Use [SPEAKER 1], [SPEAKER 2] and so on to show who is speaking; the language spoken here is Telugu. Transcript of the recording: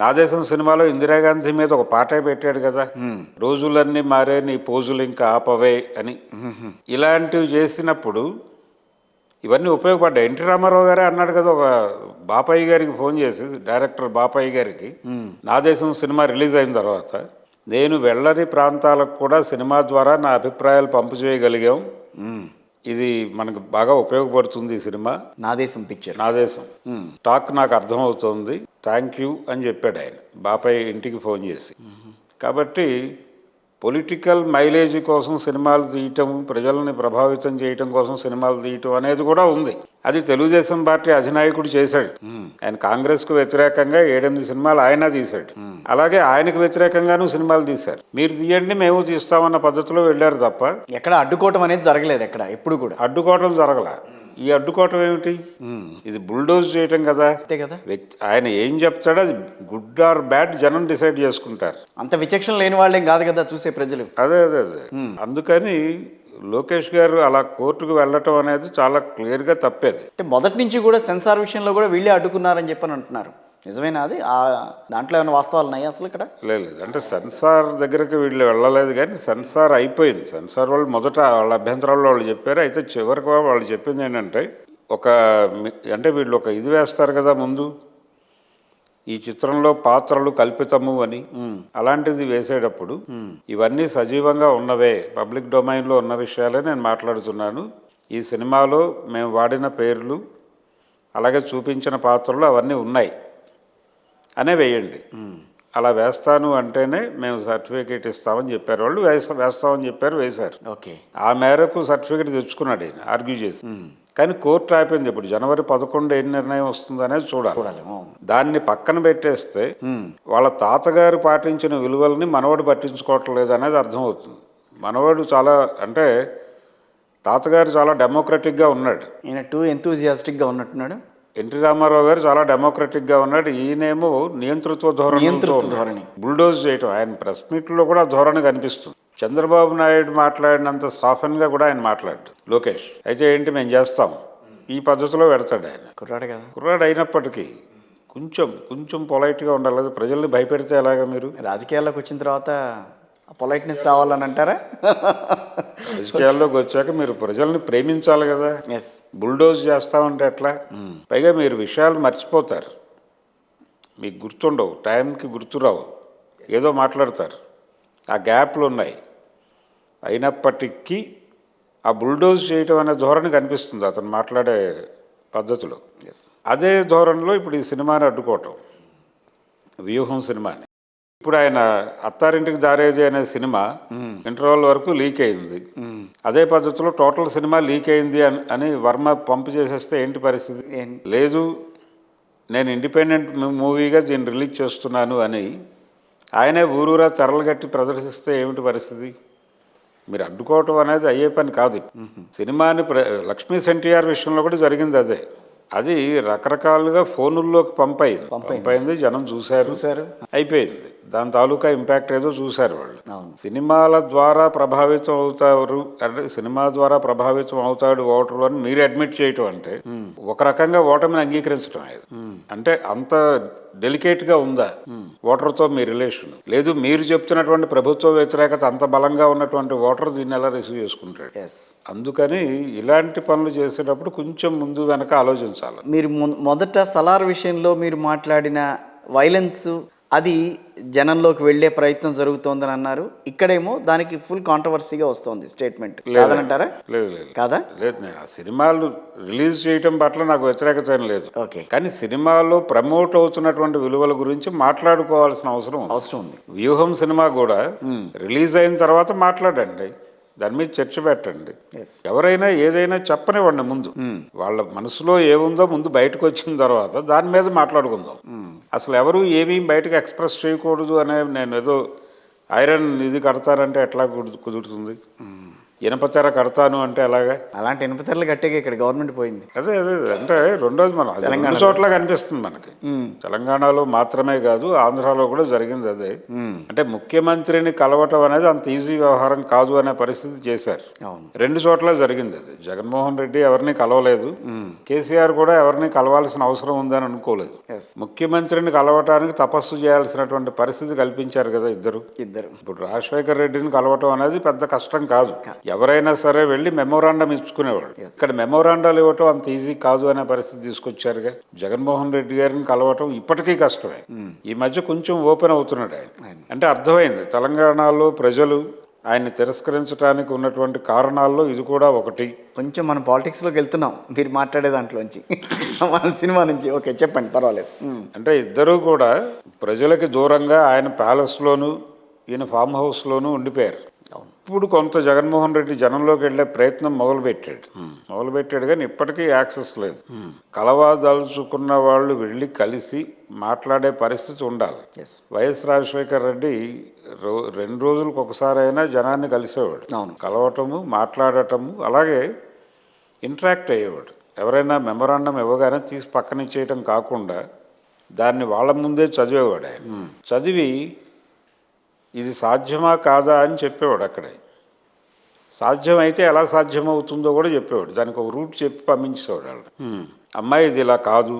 [SPEAKER 1] నా దేశం సినిమాలో ఇందిరాగాంధీ మీద ఒక పాటే పెట్టాడు కదా, రోజులన్నీ మారే నీ పోజులు ఇంకా ఆపవే అని. ఇలాంటివి చేసినప్పుడు ఇవన్నీ ఉపయోగపడ్డాయి. ఎన్టీ రామారావు గారే అన్నాడు కదా, ఒక బాపయ్య గారికి ఫోన్ చేసి, డైరెక్టర్ బాపయ్య గారికి, నా దేశం సినిమా రిలీజ్ అయిన తర్వాత నేను వెళ్ళని ప్రాంతాలకు కూడా సినిమా ద్వారా నా అభిప్రాయాలు పంపు చేయగలిగాం, ఇది మనకు బాగా ఉపయోగపడుతుంది ఈ సినిమా,
[SPEAKER 2] నా దేశం పిక్చర్,
[SPEAKER 1] నా దేశం టాక్ నాకు అర్థమవుతుంది, థ్యాంక్ యూ అని చెప్పాడు ఆయన బాపయ్య ఇంటికి ఫోన్ చేసి. కాబట్టి పొలిటికల్ మైలేజ్ కోసం సినిమాలు తీయటం, ప్రజల్ని ప్రభావితం చేయటం కోసం సినిమాలు తీయటం అనేది కూడా ఉంది. అది తెలుగుదేశం పార్టీ అధినాయకుడు చేశాడు. ఆయన కాంగ్రెస్కు వ్యతిరేకంగా 7-8 సినిమాలు ఆయన తీశాడు. అలాగే ఆయనకు వ్యతిరేకంగానూ సినిమాలు తీశారు. మీరు తీయండి మేము తీస్తామన్న పద్ధతిలో వెళ్ళారు తప్ప
[SPEAKER 2] ఎక్కడ అడ్డుకోవటం అనేది జరగలేదు. ఎక్కడ ఎప్పుడు కూడా
[SPEAKER 1] అడ్డుకోవటం జరగల. ఈ అడ్డుకోవటం ఏమిటి? ఇది బుల్డోజ్ చేయటం కదా.
[SPEAKER 2] అంతే కదా.
[SPEAKER 1] ఆయన ఏం చెప్తాడో అది గుడ్ ఆర్ బ్యాడ్ జనం డిసైడ్ చేసుకుంటారు.
[SPEAKER 2] అంత విచక్షణ లేని వాళ్ళేం కాదు కదా చూసే ప్రజలు.
[SPEAKER 1] అదే అదే అదే అందుకని లోకేష్ గారు అలా కోర్టుకు వెళ్ళటం అనేది చాలా క్లియర్గా తప్పేది.
[SPEAKER 2] అంటే మొదటి నుంచి కూడా సెన్సార్ విషయంలో కూడా వీళ్ళే అడ్డుకున్నారని చెప్పని అంటున్నారు. నిజమేనా అది? దాంట్లో ఏమైనా వాస్తవాలు ఉన్నాయా అసలు ఇక్కడ?
[SPEAKER 1] లేదు, అంటే సెన్సార్ దగ్గరికి వీళ్ళు వెళ్ళలేదు, కానీ సెన్సార్ అయిపోయింది. సెన్సార్ వాళ్ళు మొదట వాళ్ళ అభ్యంతరాలు వాళ్ళు చెప్పారు. అయితే చివరికి వాళ్ళు చెప్పింది ఏంటంటే, అంటే వీళ్ళు ఒక ఇది వేస్తారు కదా ముందు, ఈ చిత్రంలో పాత్రలు కల్పితము అని. అలాంటిది వేసేటప్పుడు ఇవన్నీ సజీవంగా ఉన్నవే, పబ్లిక్ డొమైన్లో ఉన్న విషయాలే నేను మాట్లాడుతున్నాను. ఈ సినిమాలో మేము వాడిన పేర్లు అలాగే చూపించిన పాత్రలు అవన్నీ ఉన్నాయి అనే వేయండి. అలా వేస్తాను అంటేనే మేము సర్టిఫికేట్ ఇస్తామని చెప్పారు వాళ్ళు. వేస్తామని చెప్పారు, వేశారు.
[SPEAKER 2] ఓకే,
[SPEAKER 1] ఆ మేరకు సర్టిఫికేట్ తెచ్చుకున్నాడు ఆయన ఆర్గ్యూ చేసి. కానీ కోర్టు ఆపింది. ఇప్పుడు జనవరి 11 ఏం నిర్ణయం వస్తుంది అనేది చూడాలి. దాన్ని పక్కన పెట్టేస్తే వాళ్ళ తాతగారు పాటించిన విలువల్ని మనవడు పట్టించుకోవట్లేదు అనేది అర్థమవుతుంది. మనవడు చాలా, అంటే తాతగారు చాలా డెమోక్రటిక్గా ఉన్నాడు,
[SPEAKER 2] ఈయన టూ ఎంతూజియాస్టిక్గా ఉన్నట్టున్నాడు.
[SPEAKER 1] ఎన్టీ రామారావు గారు చాలా డెమోక్రటిక్గా ఉన్నాడు, ఈయనేమో నియంతృత్వ ధోరణి, బుల్డోజ్ చేయటం. ఆయన ప్రెస్ మీట్లో కూడా ధోరణి కనిపిస్తుంది. చంద్రబాబు నాయుడు మాట్లాడినంత సాఫన్గా కూడా ఆయన మాట్లాడు లోకేష్. అయితే ఏంటి మేము చేస్తాం ఈ పద్ధతిలో పెడతాడు ఆయన.
[SPEAKER 2] కుర్రాడు కదా,
[SPEAKER 1] కుర్రాడు అయినప్పటికీ కొంచెం పొలైట్గా ఉండాలి. ప్రజల్ని భయపెడితే ఎలాగా? మీరు
[SPEAKER 2] రాజకీయాల్లోకి వచ్చిన తర్వాత పొలైట్నెస్ రావాలని అంటారా?
[SPEAKER 1] రాజకీయాల్లోకి వచ్చాక మీరు ప్రజల్ని ప్రేమించాలి కదా. బుల్డోజ్ చేస్తామంటే ఎట్లా? పైగా మీరు విషయాలు మర్చిపోతారు, మీకు గుర్తుండవు, టైంకి గుర్తురావు, ఏదో మాట్లాడతారు, ఆ గ్యాప్లు ఉన్నాయి. అయినప్పటికీ ఆ బుల్డోజ్ చేయటం అనే ధోరణి కనిపిస్తుంది అతను మాట్లాడే పద్ధతిలో. అదే ధోరణిలో ఇప్పుడు ఈ సినిమాని అడ్డుకోవటం, వ్యూహం సినిమాని. ఇప్పుడు ఆయన అత్తారింటికి దారేది అనే సినిమా ఇంటర్వల్ వరకు లీక్ అయింది. అదే పద్ధతిలో టోటల్ సినిమా లీక్ అయింది అని వర్మ పంపు చేసేస్తే ఏంటి పరిస్థితి? లేదు, నేను ఇండిపెండెంట్ మూవీగా దీన్ని రిలీజ్ చేస్తున్నాను అని ఆయనే ఊరూరా తెరలుగట్టి ప్రదర్శిస్తే ఏమిటి పరిస్థితి? మీరు అడ్డుకోవటం అనేది అయ్యే పని కాదు. సినిమాని లక్ష్మీ ఎన్టీఆర్ విషయంలో కూడా జరిగింది అదే. అది రకరకాలుగా ఫోనుల్లోకి పంపైంది, జనం చూశారు, అయిపోయింది. దాని తాలూకా ఇంపాక్ట్ ఏదో చూశారు వాళ్ళు. సినిమాల ద్వారా ప్రభావితం అవుతారు అంటే సినిమా ద్వారా ప్రభావితం అవుతాడు ఓటరు అని మీరు అడ్మిట్ చేయటం అంటే ఒక రకంగా ఓటమిని అంగీకరించడం. అంటే అంత డెలికేట్గా ఉందా ఓటర్తో మీ రిలేషన్? లేదు, మీరు చెప్తున్నటువంటి ప్రభుత్వ వ్యతిరేకత అంత బలంగా ఉన్నటువంటి ఓటర్ దీన్ని ఎలా రిసీవ్ చేసుకుంటాడు? అందుకని ఇలాంటి పనులు చేసేటప్పుడు కొంచెం ముందు వెనక ఆలోచించాలి.
[SPEAKER 2] మీరు మొదట సలార్ విషయంలో మీరు మాట్లాడిన వైలెన్స్ అది జనంలోకి వెళ్లే ప్రయత్నం జరుగుతోందని అన్నారు. ఇక్కడేమో దానికి ఫుల్ కాంట్రవర్సీగా వస్తుంది స్టేట్మెంట్. కాదనంటారా?
[SPEAKER 1] లేదు
[SPEAKER 2] కాదా?
[SPEAKER 1] లేదు, ఆ సినిమాలు రిలీజ్ చేయటం పట్ల నాకు వ్యతిరేకత ఏం లేదు.
[SPEAKER 2] ఓకే,
[SPEAKER 1] కానీ సినిమాలో ప్రమోట్ అవుతున్నటువంటి విలువల గురించి మాట్లాడుకోవాల్సిన అవసరం
[SPEAKER 2] ఉంది.
[SPEAKER 1] వ్యూహం సినిమా కూడా రిలీజ్ అయిన తర్వాత మాట్లాడండి, దాని మీద చర్చ పెట్టండి. ఎవరైనా ఏదైనా చెప్పనివ్వండి, ముందు వాళ్ళ మనసులో ఏముందో ముందు బయటకు వచ్చిన తర్వాత దాని మీద మాట్లాడుకుందాం. అసలు ఎవరు ఏమీ బయటకు ఎక్స్ప్రెస్ చేయకూడదు అనే, నేను ఏదో ఐరన్ ఇది కడతారంటే ఎట్లా కుదురుతుంది? ఇనప తెర కడతాను అంటే ఎలాగా?
[SPEAKER 2] అలాంటి ఇనుపతెరలు కట్టేగా ఇక్కడ గవర్నమెంట్ పోయింది.
[SPEAKER 1] అదే అదే అంటే రెండోది మనం అది రెండు చోట్ల కనిపిస్తుంది మనకి. తెలంగాణలో మాత్రమే కాదు, ఆంధ్రాలో కూడా జరిగింది అదే. అంటే ముఖ్యమంత్రిని కలవటం అనేది అంత ఈజీ వ్యవహారం కాదు అనే పరిస్థితి చేశారు.
[SPEAKER 2] అవును.
[SPEAKER 1] రెండు చోట్ల జరిగింది అది. జగన్మోహన్ రెడ్డి ఎవరిని కలవలేదు, కేసీఆర్ కూడా ఎవరిని కలవాల్సిన అవసరం ఉందని అనుకోలేదు.
[SPEAKER 2] Yes.
[SPEAKER 1] ముఖ్యమంత్రిని కలవటానికి తపస్సు చేయాల్సినటువంటి పరిస్థితి కల్పించారు కదా ఇద్దరు.
[SPEAKER 2] ఇద్దరు.
[SPEAKER 1] ఇప్పుడు రాజశేఖర్ రెడ్డిని కలవటం అనేది పెద్ద కష్టం కాదు, ఎవరైనా సరే వెళ్ళి మెమోరాండం ఇచ్చుకునేవాడు. ఇక్కడ మెమోరాండాలు ఇవ్వటం అంత ఈజీ కాదు అనే పరిస్థితి తీసుకొచ్చారుగా. జగన్మోహన్ రెడ్డి గారిని కలవటం ఇప్పటికీ కష్టమే. ఈ మధ్య కొంచెం ఓపెన్ అవుతున్నాడు ఆయన. అంటే అర్థమైంది తెలంగాణలో ప్రజలు ఆయన్ని తిరస్కరించడానికి ఉన్నటువంటి కారణాల్లో ఇది కూడా ఒకటి.
[SPEAKER 2] కొంచెం మనం పాలిటిక్స్లోకి వెళ్తున్నాం మీరు మాట్లాడే దాంట్లోంచి, మన సినిమా నుంచి. ఓకే, చెప్పండి, పర్వాలేదు.
[SPEAKER 1] అంటే ఇద్దరూ కూడా ప్రజలకి దూరంగా ఆయన ప్యాలెస్లోను ఈయన ఫామ్ హౌస్లోనూ ఉండిపోయారు. ఇప్పుడు కొంత జగన్మోహన్ రెడ్డి జనంలోకి వెళ్ళే ప్రయత్నం మొదలుపెట్టాడు కానీ ఇప్పటికీ యాక్సెస్ లేదు. కలవదలుచుకున్న వాళ్ళు వెళ్ళి కలిసి మాట్లాడే పరిస్థితి ఉండాలి. వైఎస్ రాజశేఖర్ రెడ్డి 2 రోజులకు ఒకసారి అయినా జనాన్ని కలిసేవాడు. కలవటము, మాట్లాడటము, అలాగే ఇంటరాక్ట్ అయ్యేవాడు. ఎవరైనా మెమొరాండం ఇవ్వగానే తీసి పక్కన ఇచ్చేయటం కాకుండా దాన్ని వాళ్ళ ముందే చదివేవాడు ఆయన. చదివి ఇది సాధ్యమా కాదా అని చెప్పేవాడు. అక్కడే సాధ్యమైతే ఎలా సాధ్యమవుతుందో కూడా చెప్పేవాడు. దానికి ఒక రూట్ చెప్పి పంపించేవాడు వాళ్ళు. అమ్మాయి ఇది ఇలా కాదు,